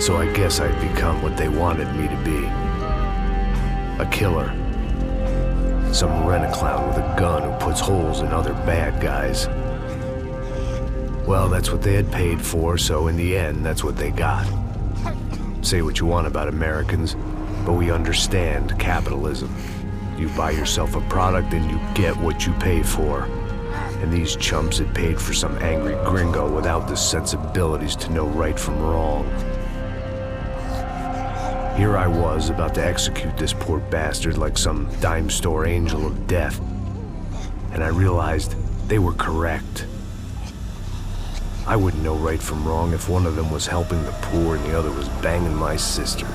So I guess I'd become what they wanted me to be. A killer. Some rent-a-clown with a gun who puts holes in other bad guys. Well, that's what they had paid for, so in the end, that's what they got. Say what you want about Americans, but we understand capitalism. You buy yourself a product and you get what you pay for. And these chumps had paid for some angry gringo without the sensibilities to know right from wrong. Here I was, about to execute this poor bastard like some dime store angel of death. And I realized they were correct. I wouldn't know right from wrong if one of them was helping the poor and the other was banging my sister.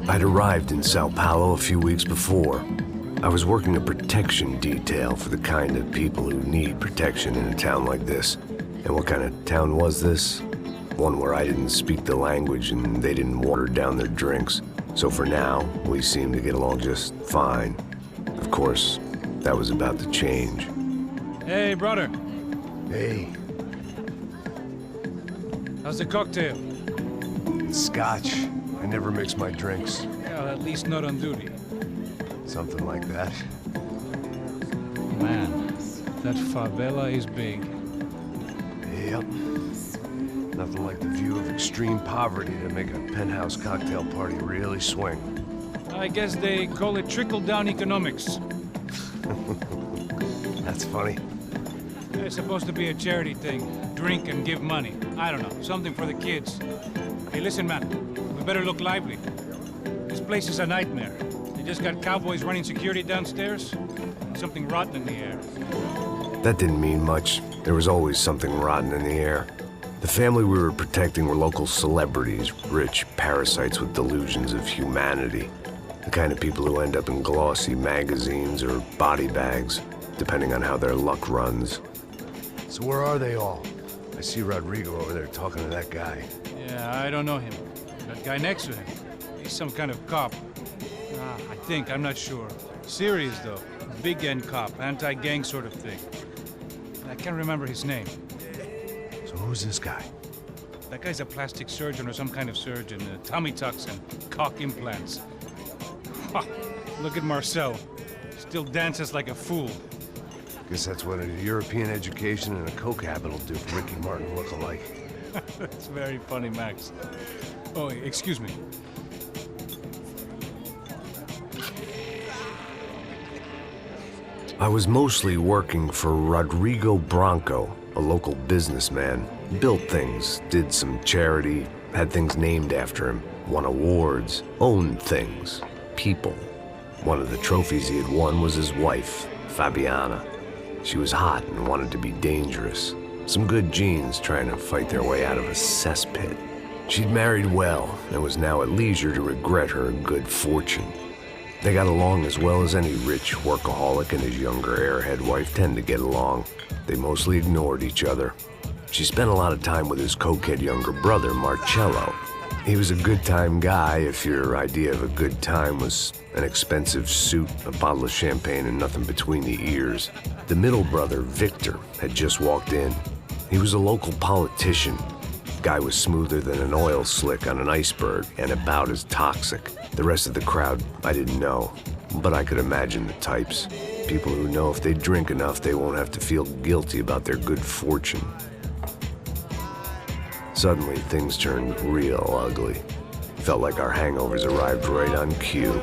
I'd arrived in São Paulo a few weeks before. I was working a protection detail for the kind of people who need protection in a town like this. And what kind of town was this? One where I didn't speak the language and they didn't water down their drinks. So for now, we seemed to get along just fine. Of course, that was about to change. Hey, brother. Hey. How's the cocktail? It's scotch. I never mix my drinks. Well, at least not on duty. Something like that. Man, that favela is big. Yep. Nothing like the view of extreme poverty to make a penthouse cocktail party really swing. I guess they call it trickle-down economics. That's funny. It's supposed to be a charity thing. Drink and give money. I don't know, something for the kids. Hey, listen, man. We better look lively. This place is a nightmare. They just got cowboys running security downstairs. Something rotten in the air. That didn't mean much. There was always something rotten in the air. The family we were protecting were local celebrities, rich parasites with delusions of humanity. The kind of people who end up in glossy magazines or body bags, depending on how their luck runs. So where are they all? I see Rodrigo over there talking to that guy. Yeah, I don't know him. That guy next to him. He's some kind of cop. I think, I'm not sure. Serious, though. Big end cop, anti-gang sort of thing. I can't remember his name. So who's this guy? That guy's a plastic surgeon or some kind of surgeon. Tummy tucks and cock implants. Ha! Look at Marcelo. Still dances like a fool. Guess that's what a European education and a coke habit will do for Ricky Martin look-alike. That's very funny, Max. Oh, excuse me. I was mostly working for Rodrigo Branco, a local businessman. Built things, did some charity, had things named after him, won awards, owned things, people. One of the trophies he had won was his wife, Fabiana. She was hot and wanted to be dangerous. Some good genes trying to fight their way out of a cesspit. She'd married well and was now at leisure to regret her good fortune. They got along as well as any rich workaholic and his younger airhead wife tend to get along. They mostly ignored each other. She spent a lot of time with his cokehead younger brother, Marcelo. He was a good-time guy if your idea of a good time was an expensive suit, a bottle of champagne, and nothing between the ears. The middle brother, Victor, had just walked in. He was a local politician. Guy was smoother than an oil slick on an iceberg and about as toxic. The rest of the crowd, I didn't know, but I could imagine the types. People who know if they drink enough, they won't have to feel guilty about their good fortune. Suddenly, things turned real ugly. Felt like our hangovers arrived right on cue.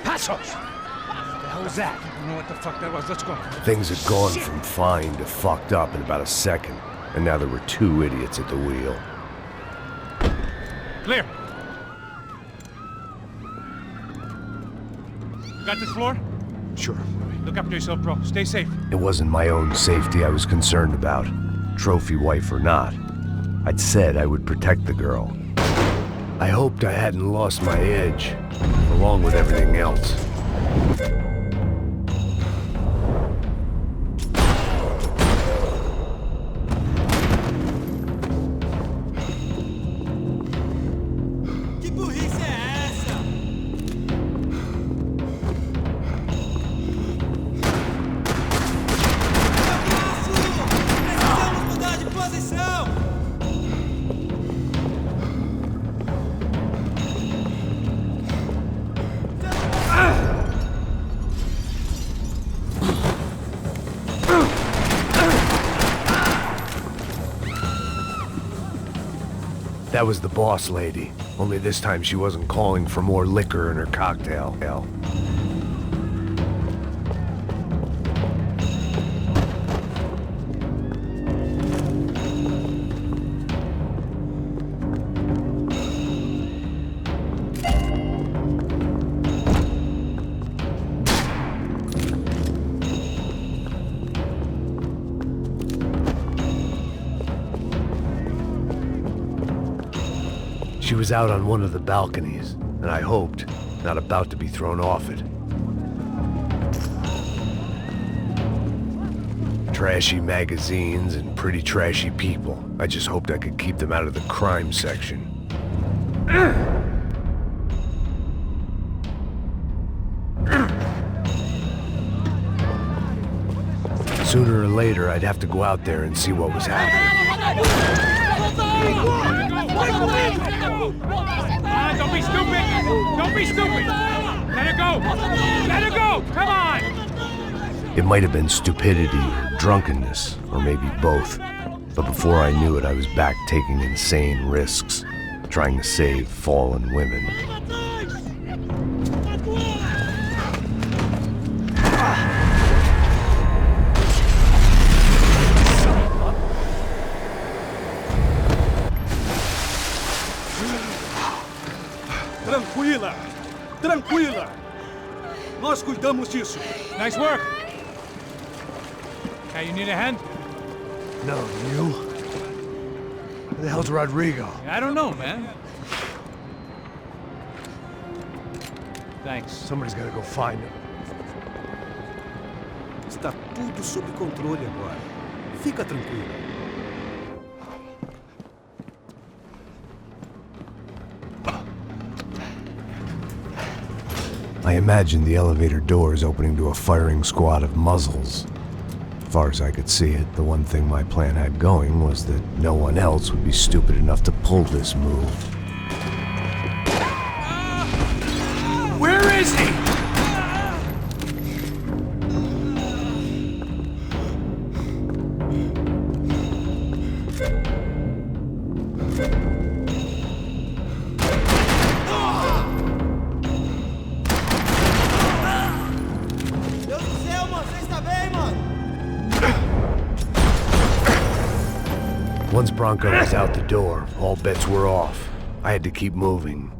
Passos! What the hell was that? I don't know what the fuck that was. Let's go. Things had gone from fine to fucked up in about a second, and now there were two idiots at the wheel. Clear. You got this floor? Sure. Look after yourself, bro. Stay safe. It wasn't my own safety I was concerned about, trophy wife or not. I'd said I would protect the girl. I hoped I hadn't lost my edge, along with everything else. That was the boss lady, only this time she wasn't calling for more liquor in her cocktail. She was out on one of the balconies, and I hoped, not about to be thrown off it. Trashy magazines and pretty trashy people. I just hoped I could keep them out of the crime section. Sooner or later, I'd have to go out there and see what was happening. Don't be stupid! Don't be stupid! Let her go! Let her go! Come on! It might have been stupidity or drunkenness, or maybe both. But before I knew it, I was back taking insane risks, trying to save fallen women. Tranquila! Tranquila! Nós cuidamos disso. Nice work! Hey, you need a hand? No, you? Where the hell's Rodrigo? I don't know, man. Thanks. Somebody's gotta go find him. Está tudo sob controle agora. Fica tranquilo. I imagined the elevator doors opening to a firing squad of muzzles. As far as I could see it, the one thing my plan had going was that no one else would be stupid enough to pull this move. Where is he? Once Branco was out the door, all bets were off. I had to keep moving.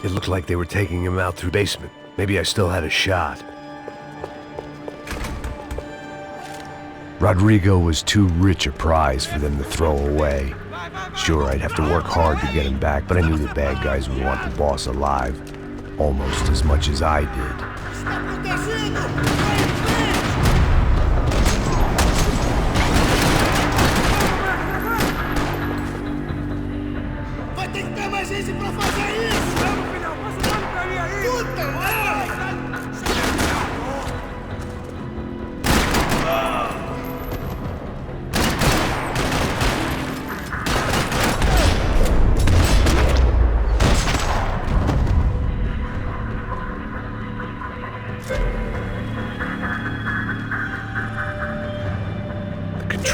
It looked like they were taking him out through the basement. Maybe I still had a shot. Rodrigo was too rich a prize for them to throw away. Sure, I'd have to work hard to get him back, but I knew the bad guys would want the boss alive, almost as much as I did.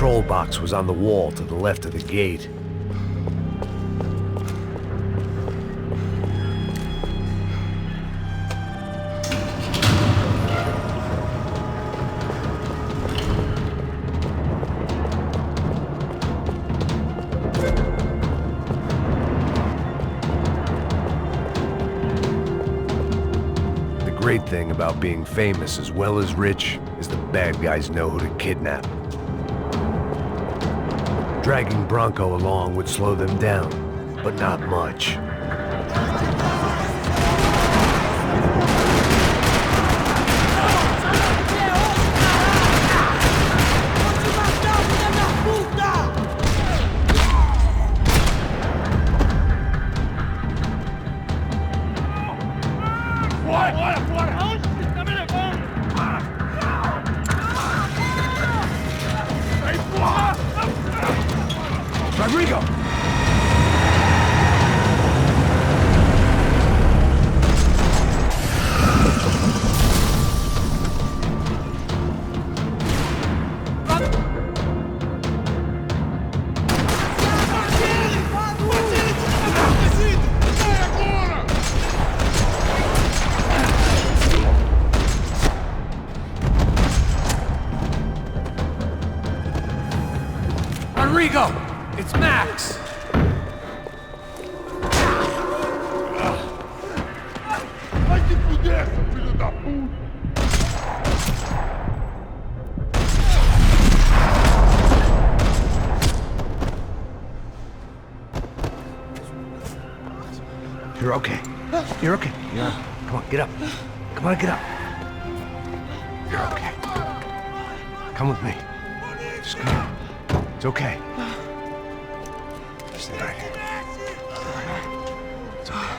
patrol box was on the wall to the left of the gate. The great thing about being famous as well as rich is the bad guys know who to kidnap. Dragging Branco along would slow them down, but not much. Rodrigo! Rodrigo! It's Max! Vai te fuder, seu filho da puta! You're okay. You're okay. Come on, get up. Come on, get up. You're okay. Come with me. Just come on. It's okay. Stay right here. It's okay.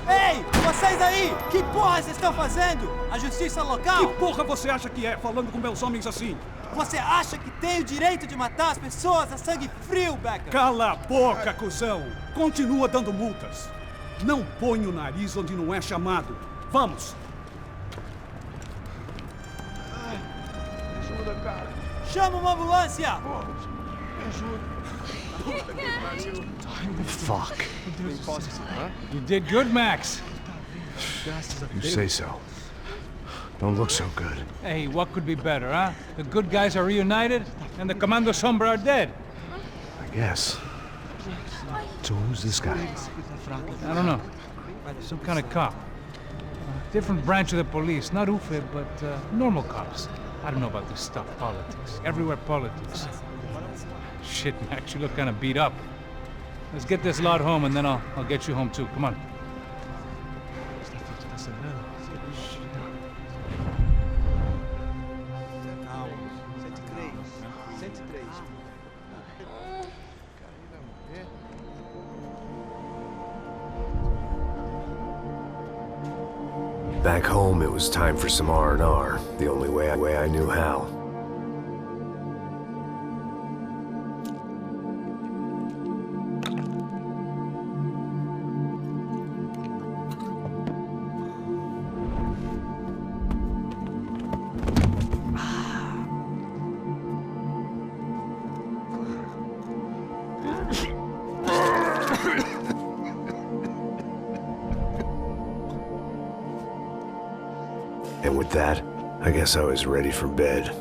Ei, vocês aí! Que porra vocês estão fazendo? A justiça local? Que porra você acha que é, falando com meus homens assim? Você acha que tem o direito de matar as pessoas a sangue frio, Becker? Cala a boca, cuzão! Continua dando multas. Não põe o nariz onde não é chamado. Vamos! Me ajuda, cara. Chama uma ambulância! Me ajuda. Fuck. You did good, Max. You say so. Don't look so good. Hey, what could be better, huh? The good guys are reunited, and the Comando Sombra are dead. I guess. So who's this guy? I don't know. Some kind of cop. Different branch of the police. Not UFE, but normal cops. I don't know about this stuff. Politics. Everywhere politics. Shit, Max, you look kind of beat up. Let's get this lot home, and then I'll get you home too. Come on. Back home, it was time for some R&R, the only way I knew how. And with that, I guess I was ready for bed.